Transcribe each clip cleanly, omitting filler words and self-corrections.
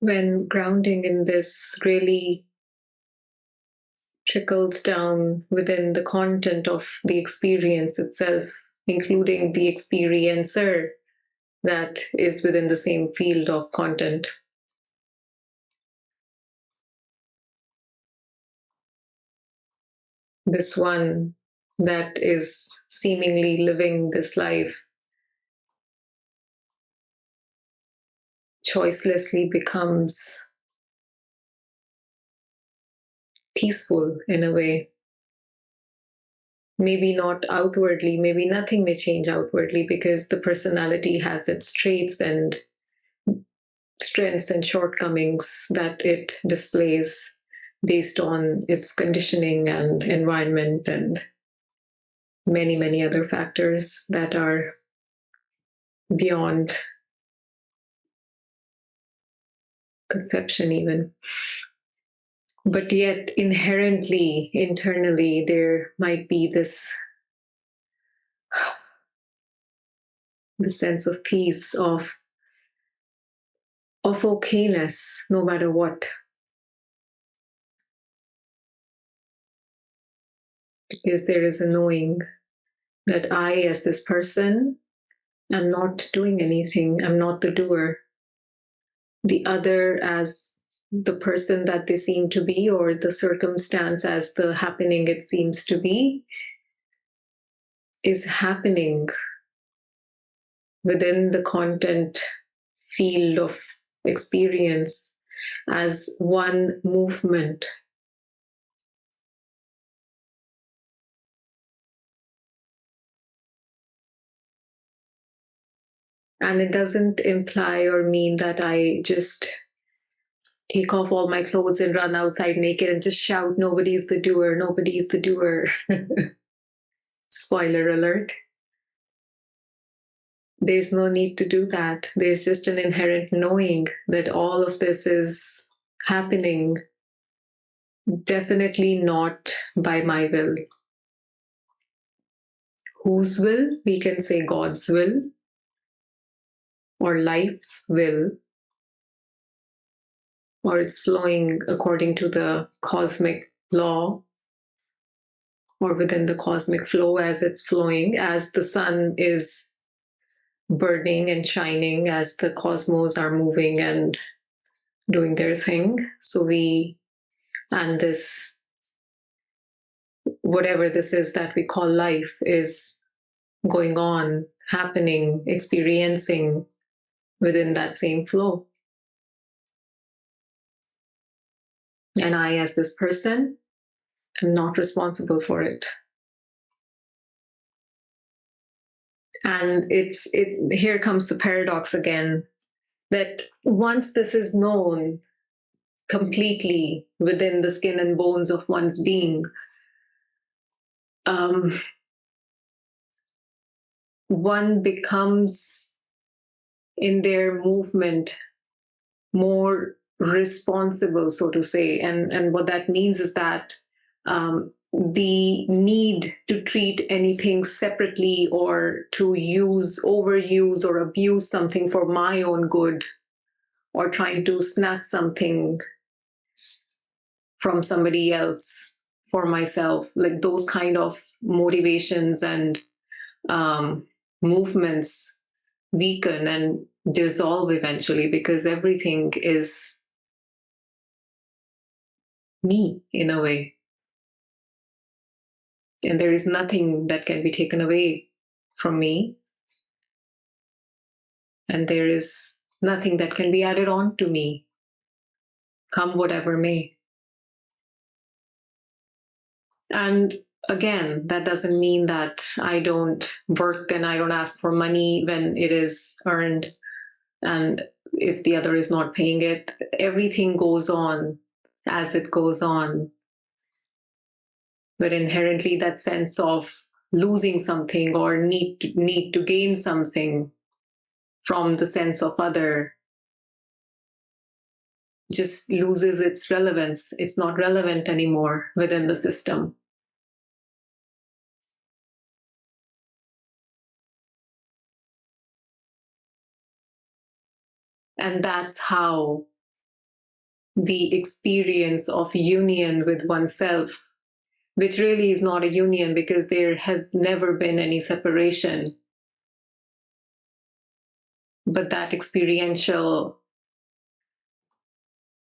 when grounding in this really trickles down within the content of the experience itself, including the experiencer that is within the same field of content. This one that is seemingly living this life choicelessly becomes peaceful in a way. Maybe not outwardly, maybe nothing may change outwardly because the personality has its traits and strengths and shortcomings that it displays based on its conditioning and environment and many, many other factors that are beyond conception even. But yet inherently, internally, there might be this the sense of peace, of okayness, no matter what. Because there is a knowing that I, as this person, am not doing anything. I'm not the doer. The other, as the person that they seem to be, or the circumstance as the happening it seems to be, is happening within the content field of experience as one movement. And it doesn't imply or mean that I just take off all my clothes and run outside naked and just shout, nobody's the doer, nobody's the doer. Spoiler alert. There's no need to do that. There's just an inherent knowing that all of this is happening, definitely not by my will. Whose will? We can say God's will or life's will, or it's flowing according to the cosmic law or within the cosmic flow as it's flowing, as the sun is burning and shining, as the cosmos are moving and doing their thing. So and this, whatever this is that we call life, is going on, happening, experiencing within that same flow. And I, as this person, am not responsible for it. And here comes the paradox again, that once this is known completely within the skin and bones of one's being, one becomes in their movement more responsible, so to say. And what that means is that the need to treat anything separately or to overuse or abuse something for my own good, or trying to snatch something from somebody else for myself, like those kind of motivations and movements weaken and dissolve eventually, because everything is me in a way. And there is nothing that can be taken away from me. And there is nothing that can be added on to me, come whatever may. And again, that doesn't mean that I don't work and I don't ask for money when it is earned. And if the other is not paying it, everything goes on as it goes on. But inherently, that sense of losing something or need to gain something from the sense of other just loses its relevance. It's not relevant anymore within the system. And that's how the experience of union with oneself, which really is not a union because there has never been any separation. But that experiential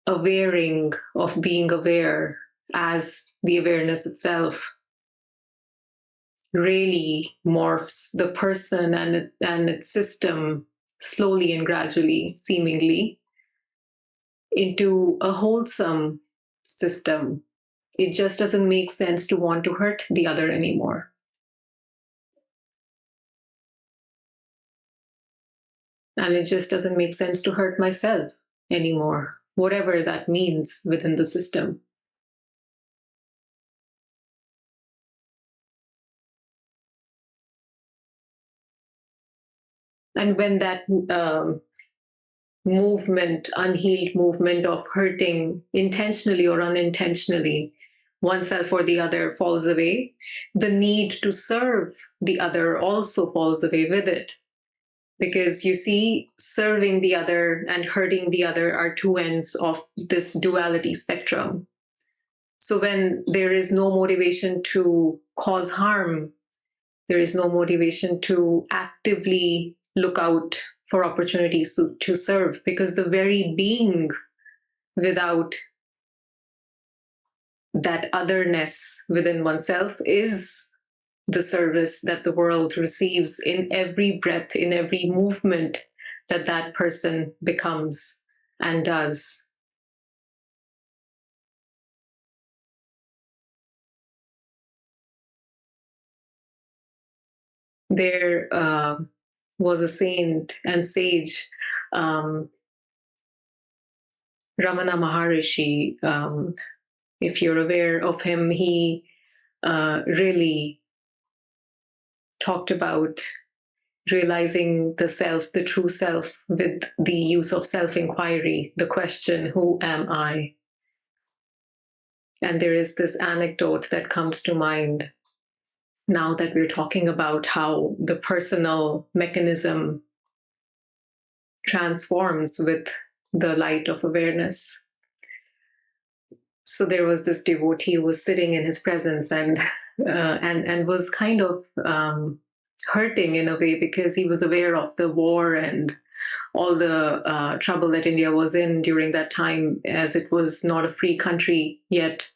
awareing of being aware as the awareness itself really morphs the person and its system slowly and gradually, seemingly, into a wholesome system. It just doesn't make sense to want to hurt the other anymore. And it just doesn't make sense to hurt myself anymore, whatever that means within the system. And when that movement, unhealed movement of hurting intentionally or unintentionally oneself or the other falls away, the need to serve the other also falls away with it. Because you see, serving the other and hurting the other are two ends of this duality spectrum. So when there is no motivation to cause harm, there is no motivation to actively look out for opportunities to serve, because the very being without that otherness within oneself is the service that the world receives in every breath, in every movement that that person becomes and does. There was a saint and sage, Ramana Maharishi. If you're aware of him, he really talked about realizing the self, the true self, with the use of self-inquiry, the question, who am I? And there is this anecdote that comes to mind now that we're talking about how the personal mechanism transforms with the light of awareness. So there was this devotee who was sitting in his presence and was kind of hurting in a way, because he was aware of the war and all the trouble that India was in during that time, as it was not a free country yet.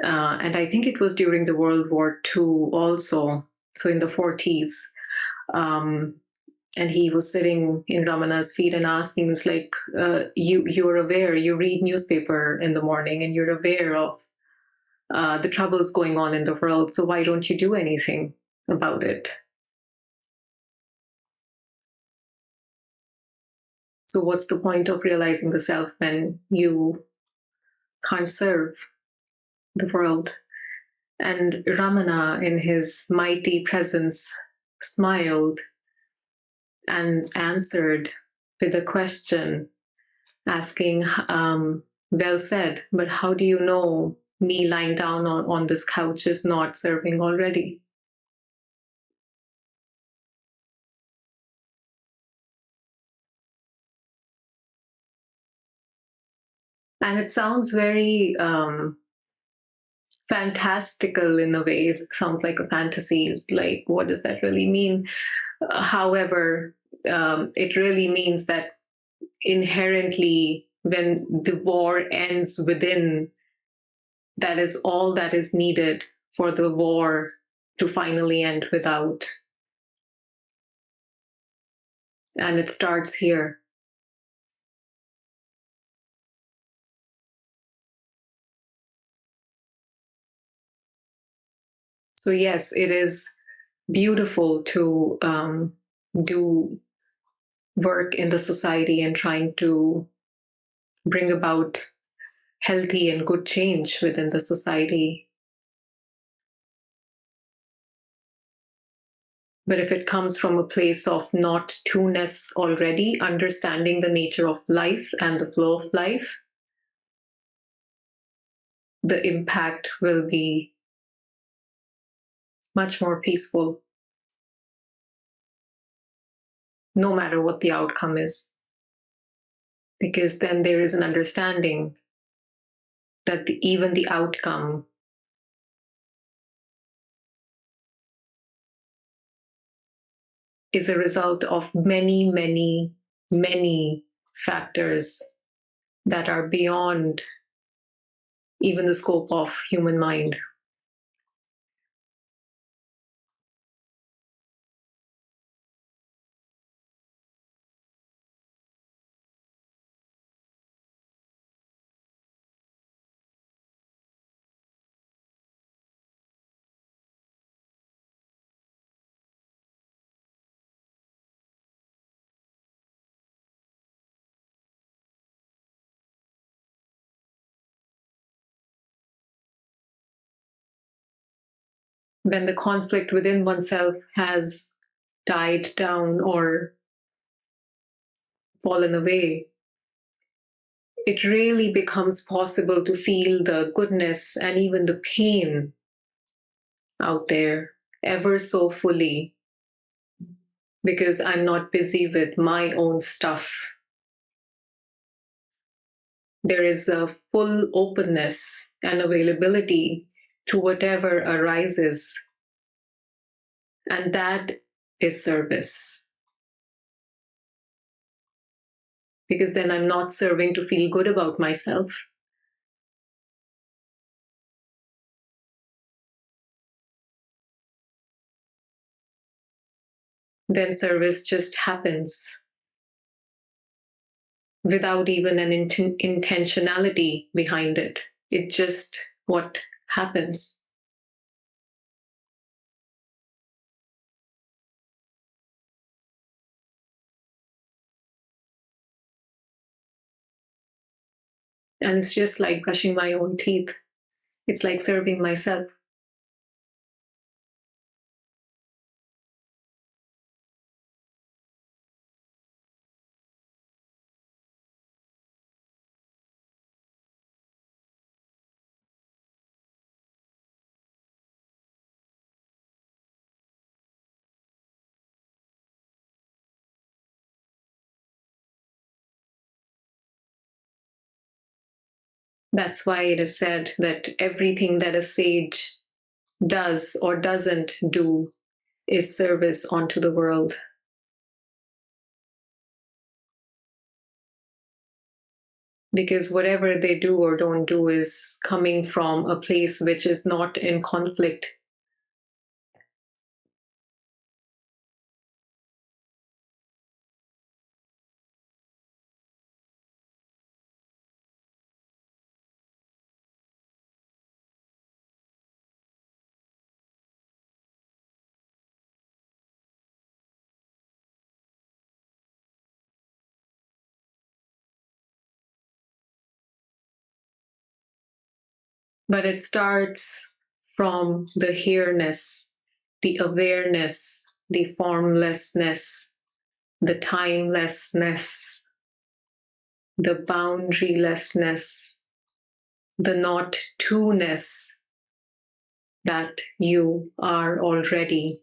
And I think it was during the World War II also, so in the 40s. And he was sitting in Ramana's feet and asking, he was like, you're aware, you read newspaper in the morning and you're aware of the troubles going on in the world, so why don't you do anything about it? So what's the point of realizing the self when you can't serve the world? And Ramana, in his mighty presence, smiled and answered with a question, asking, well said, but how do you know me lying down on this couch is not serving already? And it sounds very fantastical in a way. It sounds like a fantasy. It's like, what does that really mean? However, it really means that inherently, when the war ends within, that is all that is needed for the war to finally end without. And it starts here. So, yes, it is beautiful to do work in the society and trying to bring about healthy and good change within the society. But if it comes from a place of not two-ness already, understanding the nature of life and the flow of life, the impact will be much more peaceful, no matter what the outcome is. Because then there is an understanding that even the outcome is a result of many, many, many factors that are beyond even the scope of human mind. When the conflict within oneself has died down or fallen away, it really becomes possible to feel the goodness and even the pain out there ever so fully, because I'm not busy with my own stuff. There is a full openness and availability to whatever arises, and that is service. Because then I'm not serving to feel good about myself. Then service just happens without even an intentionality behind it. It just what happens. And it's just like brushing my own teeth. It's like serving myself. That's why it is said that everything that a sage does or doesn't do is service onto the world. Because whatever they do or don't do is coming from a place which is not in conflict. But it starts from the here-ness, the awareness, the formlessness, the timelessness, the boundarylessness, the not to-ness that you are already.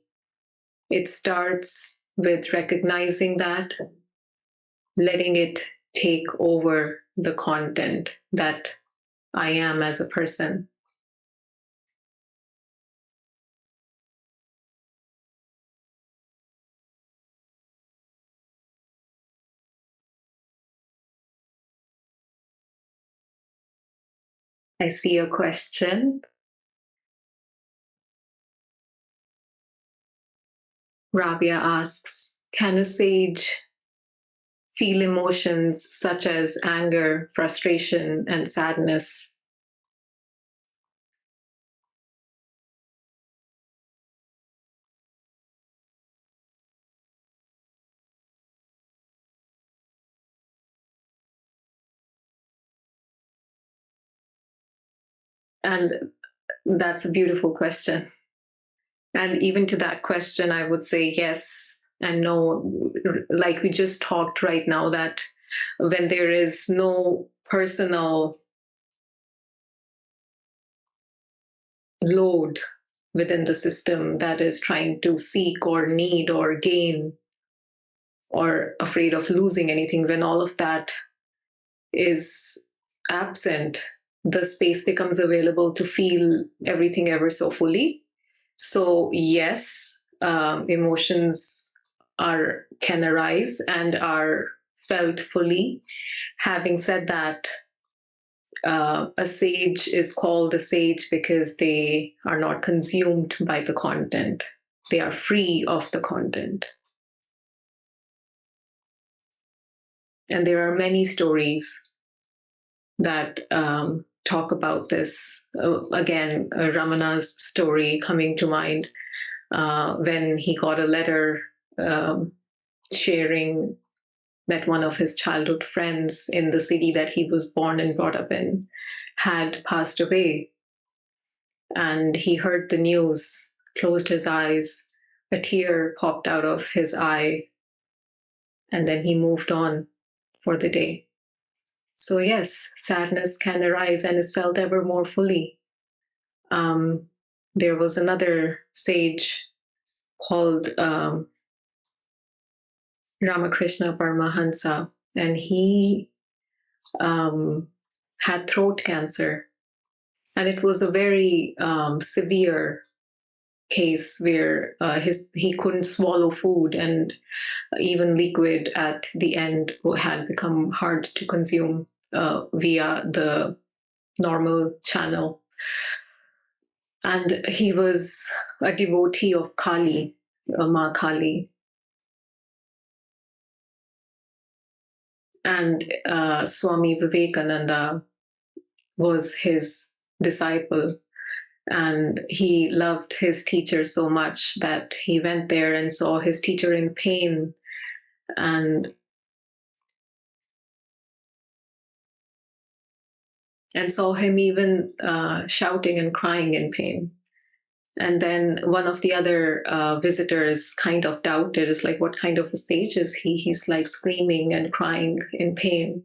It starts with recognizing that, letting it take over the content that I am as a person. I see a question. Rabia asks, can a sage feel emotions such as anger, frustration, and sadness? And that's a beautiful question. And even to that question, I would say yes and no. Like we just talked right now, that when there is no personal load within the system that is trying to seek or need or gain or afraid of losing anything, when all of that is absent, the space becomes available to feel everything ever so fully. So yes, emotions can arise and are felt fully. Having said that, a sage is called a sage because they are not consumed by the content. They are free of the content. And there are many stories that talk about this. Again, Ramana's story coming to mind when he got a letter sharing that one of his childhood friends in the city that he was born and brought up in had passed away. And he heard the news, closed his eyes, a tear popped out of his eye, and then he moved on for the day. So, yes, sadness can arise and is felt ever more fully. There was another sage called Ramakrishna Paramahansa, and he had throat cancer. And it was a very severe case where he couldn't swallow food, and even liquid at the end had become hard to consume via the normal channel. And he was a devotee of Kali, Ma Kali. And Swami Vivekananda was his disciple. And he loved his teacher so much that he went there and saw his teacher in pain and saw him even shouting and crying in pain. And then one of the other visitors kind of doubted, it's like, what kind of a sage is he? He's like screaming and crying in pain.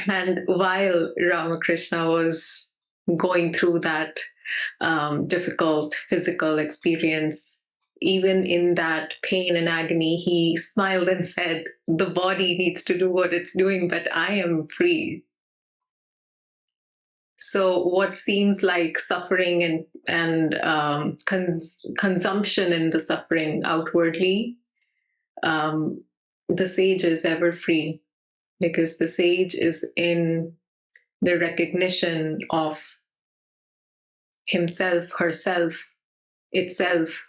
And while Ramakrishna was going through that difficult physical experience, even in that pain and agony, he smiled and said, the body needs to do what it's doing, but I am free. So what seems like suffering and consumption in the suffering outwardly, the sage is ever free, because the sage is in the recognition of himself, herself, itself.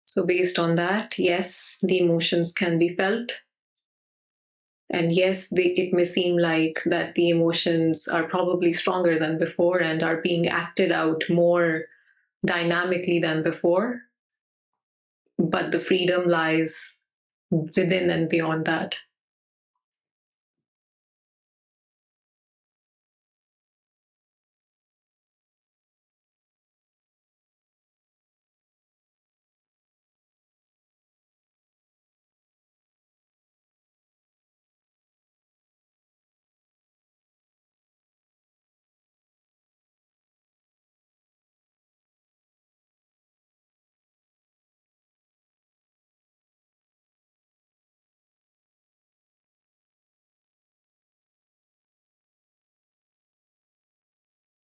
So based on that, yes, the emotions can be felt. And yes, it may seem like that the emotions are probably stronger than before and are being acted out more dynamically than before. But the freedom lies within and beyond that.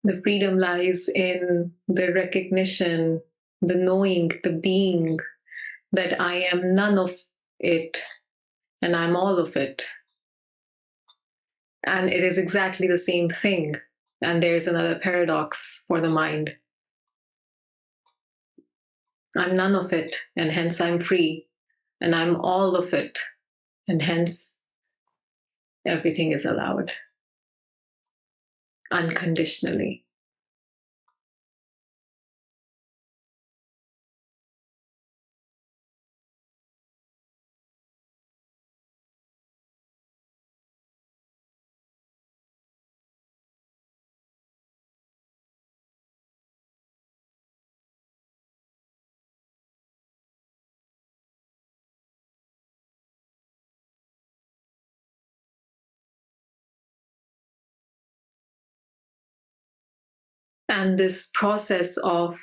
The freedom lies in the recognition, the knowing, the being that I am none of it and I'm all of it. And it is exactly the same thing. And there's another paradox for the mind. I'm none of it, and hence I'm free. And I'm all of it, and hence everything is allowed unconditionally. And this process of,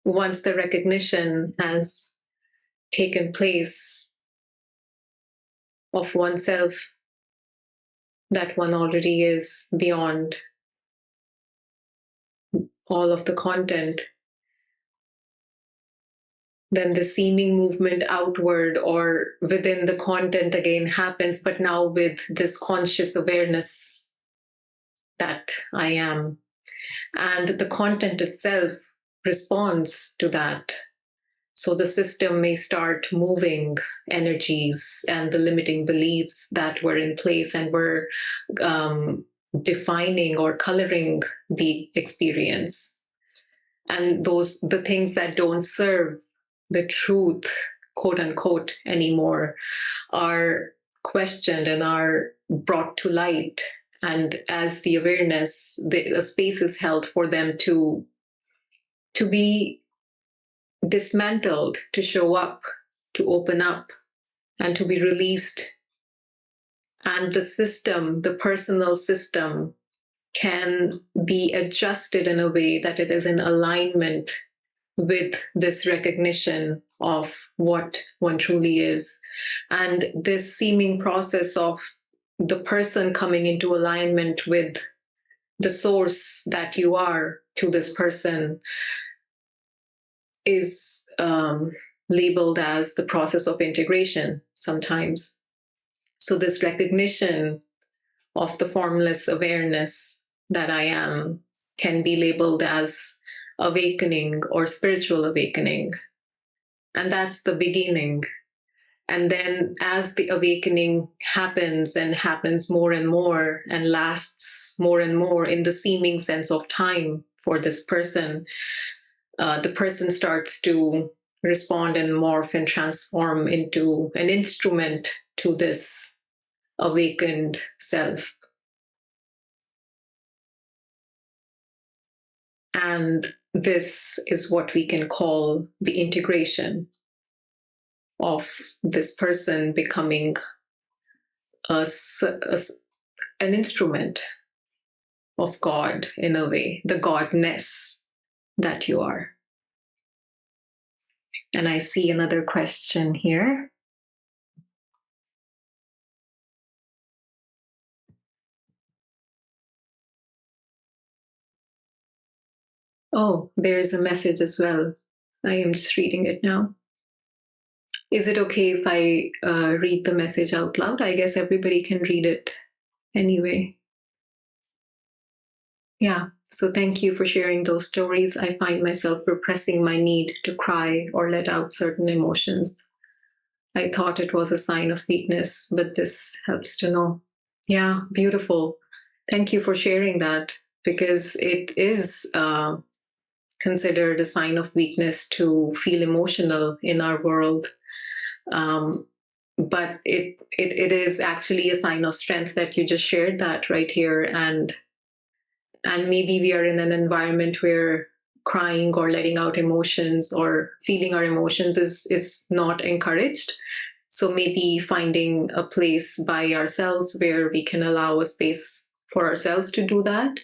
once the recognition has taken place of oneself, that one already is beyond all of the content, then the seeming movement outward or within the content again happens, but now with this conscious awareness that I am. And the content itself responds to that. So the system may start moving energies and the limiting beliefs that were in place and were defining or coloring the experience. And the things that don't serve the truth, quote unquote, anymore, are questioned and are brought to light. And as the awareness, the space is held for them to be dismantled, to show up, to open up, and to be released. And the system, the personal system, can be adjusted in a way that it is in alignment with this recognition of what one truly is. And this seeming process of the person coming into alignment with the source that you are to this person is labeled as the process of integration sometimes. So this recognition of the formless awareness that I am can be labeled as awakening or spiritual awakening. And that's the beginning. And then as the awakening happens and happens more and lasts more and more in the seeming sense of time for this person, the person starts to respond and morph and transform into an instrument to this awakened self. And this is what we can call the integration of this person becoming an instrument of God in a way, the Godness that you are. And I see another question here. Oh, there's a message as well. I am just reading it now. Is it okay if I read the message out loud? I guess everybody can read it anyway. Yeah, so thank you for sharing those stories. I find myself repressing my need to cry or let out certain emotions. I thought it was a sign of weakness, but this helps to know. Yeah, beautiful. Thank you for sharing that, because it is considered a sign of weakness to feel emotional in our world. But it is actually a sign of strength that you just shared that right here. And maybe we are in an environment where crying or letting out emotions or feeling our emotions is not encouraged. So maybe finding a place by ourselves where we can allow a space for ourselves to do that,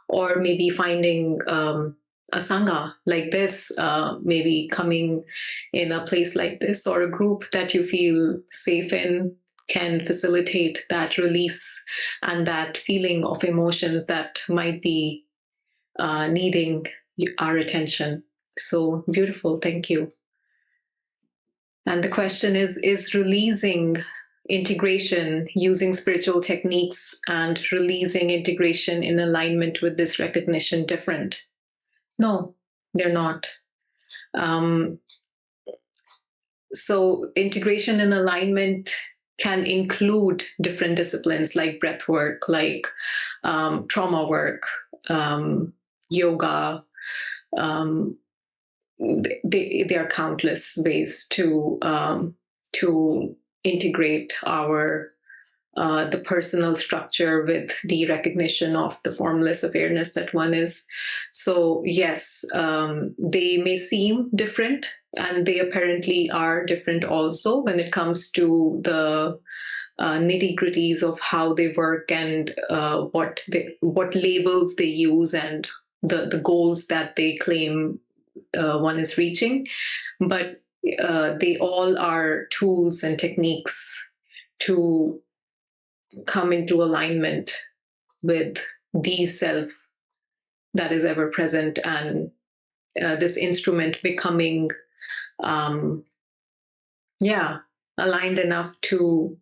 or maybe finding a sangha like this, maybe coming in a place like this or a group that you feel safe in can facilitate that release and that feeling of emotions that might be needing our attention. So beautiful. Thank you. And the question is releasing integration using spiritual techniques and releasing integration in alignment with this recognition different? No, they're not. So integration and alignment can include different disciplines like breath work, like trauma work, yoga. There are countless ways to integrate our the personal structure with the recognition of the formless awareness that one is. So yes, they may seem different, and they apparently are different also when it comes to the nitty-gritties of how they work and what labels they use and the goals that they claim one is reaching, but they all are tools and techniques to come into alignment with the self that is ever present, and this instrument becoming yeah, aligned enough to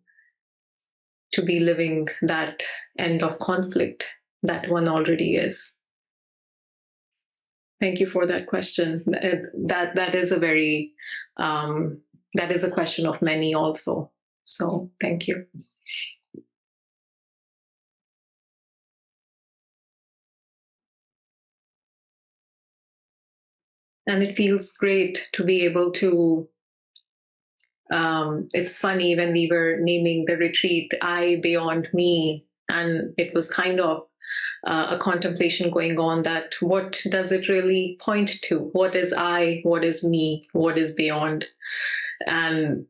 be living that end of conflict that one already is. Thank you for that question. That is a very that is a question of many also. So thank you. And it feels great to be able to it's funny, when we were naming the retreat I Beyond Me, and it was kind of a contemplation going on that what does it really point to? What is I? What is me? What is beyond? And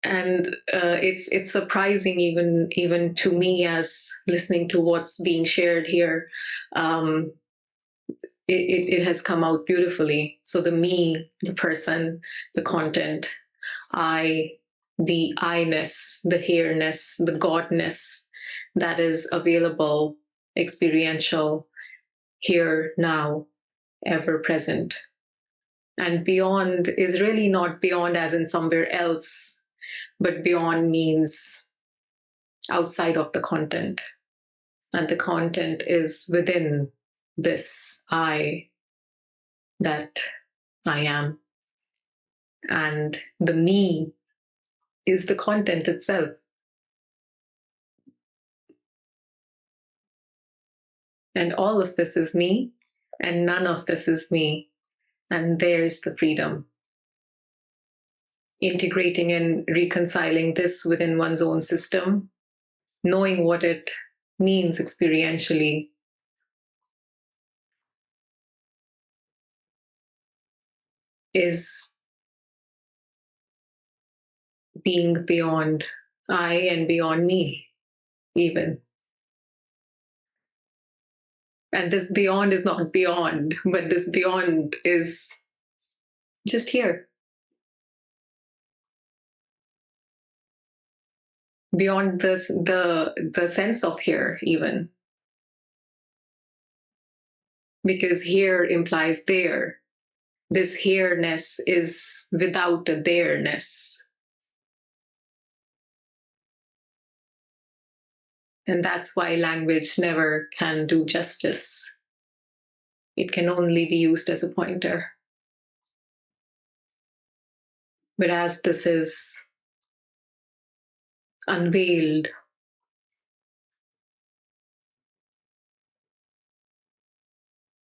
it's surprising even to me, as listening to what's being shared here. Um, it has come out beautifully. So the me, the person, the content, I, the I-ness, the here-ness, the godness that is available, experiential, here, now, ever present. And beyond is really not beyond as in somewhere else, but beyond means outside of the content. And the content is within this I that I am. And the me is the content itself. And all of this is me, and none of this is me. And there's the freedom. Integrating and reconciling this within one's own system, knowing what it means experientially, is being beyond I and beyond me, even. And this beyond is not beyond, but this beyond is just here. Beyond this, the sense of here, even. Because here implies there. This here-ness is without a there-ness. And that's why language never can do justice. It can only be used as a pointer. But as this is unveiled,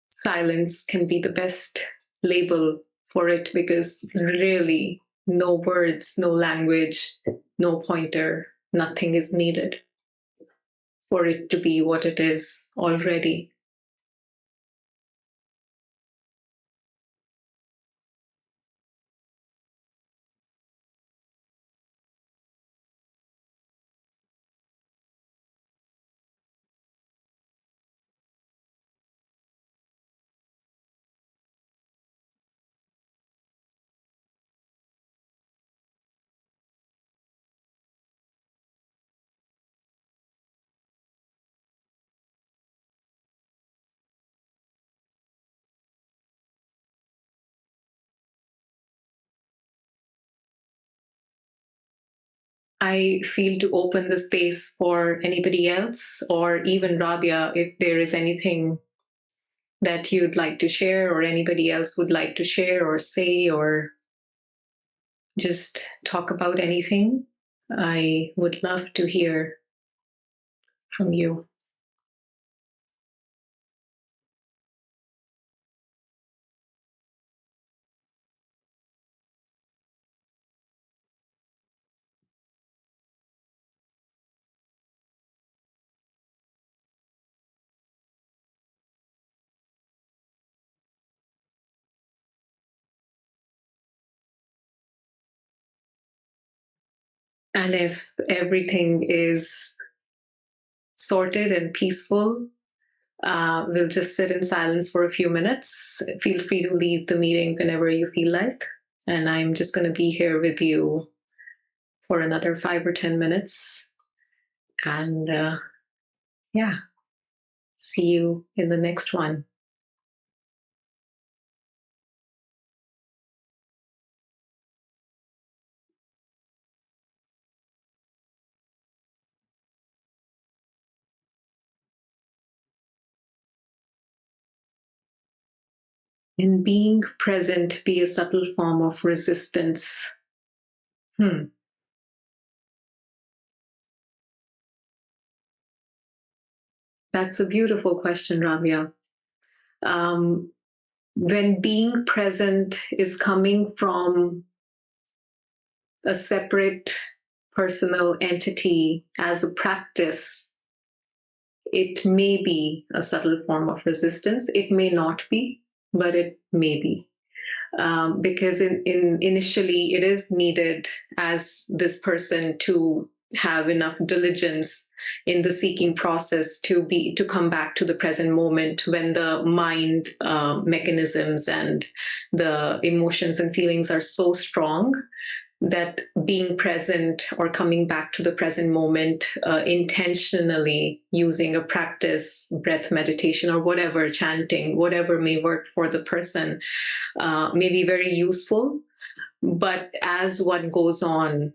silence can be the best label for it, because really no words, no language, no pointer, nothing is needed for it to be what it is already. I feel to open the space for anybody else, or even Rabia, if there is anything that you'd like to share, or anybody else would like to share or say, or just talk about anything. I would love to hear from you. And if everything is sorted and peaceful, We'll just sit in silence for a few minutes. Feel free to leave the meeting whenever you feel like. And I'm just going to be here with you for another 5 or 10 minutes. And yeah, see you in the next one. In being present, be a subtle form of resistance. That's a beautiful question, Ramya. When being present is coming from a separate personal entity as a practice, it may be a subtle form of resistance. It may not be, but it may be. Because initially it is needed as this person to have enough diligence in the seeking process to come back to the present moment when the mind mechanisms and the emotions and feelings are so strong that being present or coming back to the present moment intentionally using a practice, breath meditation or whatever, chanting, whatever may work for the person, may be very useful. But as what goes on,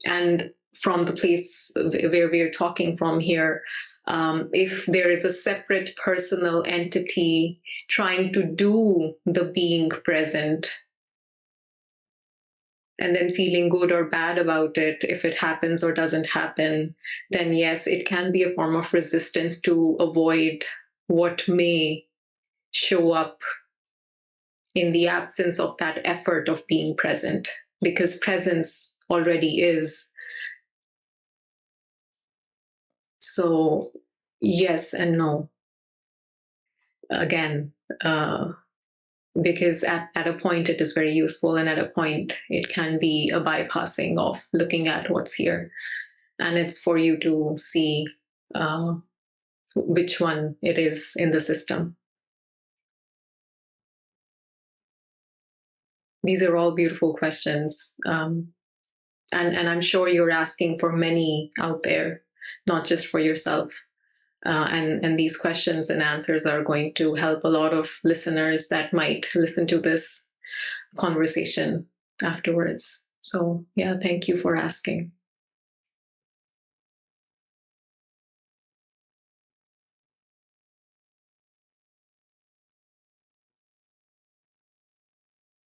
and from the place where we're talking from here, if there is a separate personal entity trying to do the being present, and then feeling good or bad about it if it happens or doesn't happen, then yes, it can be a form of resistance to avoid what may show up in the absence of that effort of being present, because presence already is. So yes and no. Again, because at a point it is very useful, and at a point it can be a bypassing of looking at what's here. And it's for you to see which one it is in the system. These are all beautiful questions. And I'm sure you're asking for many out there, not just for yourself. And these questions and answers are going to help a lot of listeners that might listen to this conversation afterwards. So yeah, thank you for asking.